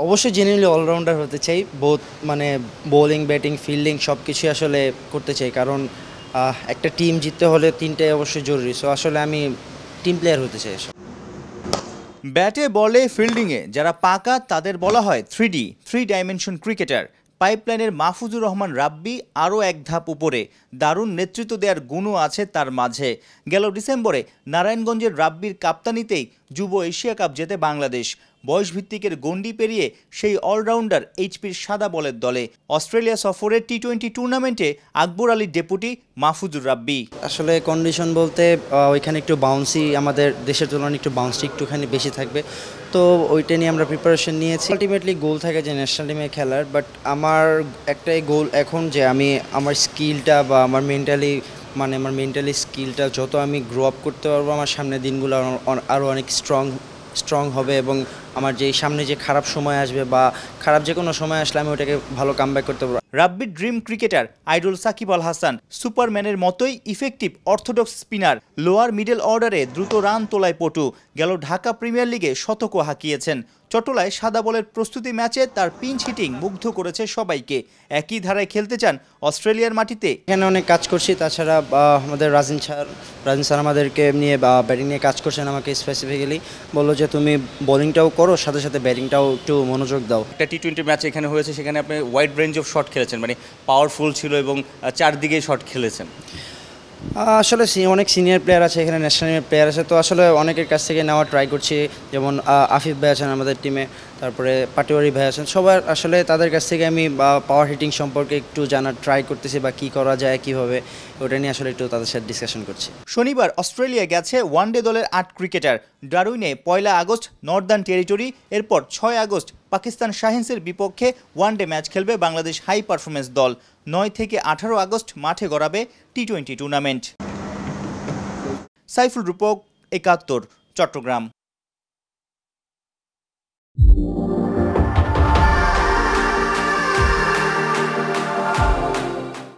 অবশ্যই genuinely allrounder হতে চাই। বোথ মানে বোলিং, ব্যাটিং, ফিল্ডিং সবকিছুই আসলে করতে চাই। কারণ একটা টিম জিততে হলে ৩ টাই অবশ্যই জরুরি। সো আসলে আমি টিম প্লেয়ার হতে চাই আসলে। ব্যাটে বলে ফিল্ডিংয়ে যারা পাকা তাদের বলা হয় 3D, 3 ডাইমেনশন ক্রিকেটার। পাইপলাইনের মাহফুজুর রহমান রাব্বি আরও এক ধাপ উপরে, দারুণ নেতৃত্ব দেওয়ার গুণও আছে তার মাঝে। গেল ডিসেম্বরে নারায়ণগঞ্জের রাব্বির কাপ্তানিতেই যুব এশিয়া কাপ জেতে বাংলাদেশ। বয়সভিত্তিকের গণ্ডি পেরিয়ে সেই অলরাউন্ডার এইচপির সাদা বলের দলে। অস্ট্রেলিয়া সফরের টি-20 টুর্নামেন্টে আকবর আলীর ডেপুটি মাহফুজুর রাব্বি। আসলে কন্ডিশন বলতে ওইখানে একটু বাউন্সি, আমাদের দেশের তুলনায় একটু বাউন্সটা একটুখানি বেশি থাকবে। তো ওইটা নিয়ে আমরা প্রিপারেশন নিয়েছি। আলটিমেটলি গোল থাকে যে ন্যাশনাল টিমে খেলার, বাট আমার একটাই গোল এখন যে আমি আমার স্কিলটা বা আমার মেন্টালি স্কিলটা যত আমি গ্রো আপ করতে পারবো, আমার সামনের দিনগুলো আরও অনেক স্ট্রং হবে এবং আমার যে সামনে যে খারাপ সময় আসবে বা খারাপ যে কোনো সময় আসলে আমি ওটাকে ভালো কামব্যাক করতে পারবো। রাব্বির dream cricketer idol Shakib Al Hasan, সুপারম্যানের মতোই effective orthodox spinner. Lower middle অর্ডারে দ্রুত রান তোলায় পটু। গেল ঢাকা প্রিমিয়ার লিগে শতকও হাঁকিয়েছেন। চট্টলায় সাদা বলের প্রস্তুতি ম্যাচে তার পিঞ্চ হিটিং মুগ্ধ করেছে সবাইকে। একই ধারায় খেলতে চান অস্ট্রেলিয়ার মাটিতে। এখানে অনেক কাজ করছি, তাছাড়া আমাদের রাজিন স্যার আমাদেরকে নিয়ে ব্যাটিং নিয়ে কাজ করছেন। আমাকে স্পেসিফিক্যালি বললো যে তুমি বোলিংটাও করো, সাথে সাথে ব্যাটিংটাও একটু মনোযোগ দাও। একটা টি-20 ম্যাচ এখানে হয়েছে, সেখানে আপনি ওয়াইড রেঞ্জ অফ শট খেলেছেন, মানে পাওয়ারফুল ছিল এবং চারদিকে শট খেলেছেন। আসলে অনেক সিনিয়র প্লেয়ার আছে এখানে, ন্যাশনাল টিমের প্লেয়ার আছে, তো আসলে অনেকের কাছ থেকে নেওয়ার ট্রাই করছি। যেমন আফিফ ভাই আছেন আমাদের টিমে, তারপরে পাটোয়ারি ভাই আছেন। সবার আসলে তাদের কাছ থেকে আমি পাওয়ার হিটিং সম্পর্কে একটু জানার ট্রাই করতেছি বা কী করা যায় কীভাবে, ওটা নিয়ে আসলে একটু তাদের সাথে ডিসকাশন করছি। শনিবার অস্ট্রেলিয়া গেছে ওয়ানডে দলের 8 ক্রিকেটার। ডারউইনে 1 আগস্ট নর্দার্ন টেরিটরি, এরপর 6 আগস্ট পাকিস্তান শাহিনসের বিপক্ষে ওয়ানডে ম্যাচ খেলবে বাংলাদেশ হাই পারফরমেন্স দল। 9 থেকে 18 আগস্ট মাঠে গড়াবে টি-20 টুর্নামেন্ট। সাইফুল রূপক, 71, চট্টগ্রাম।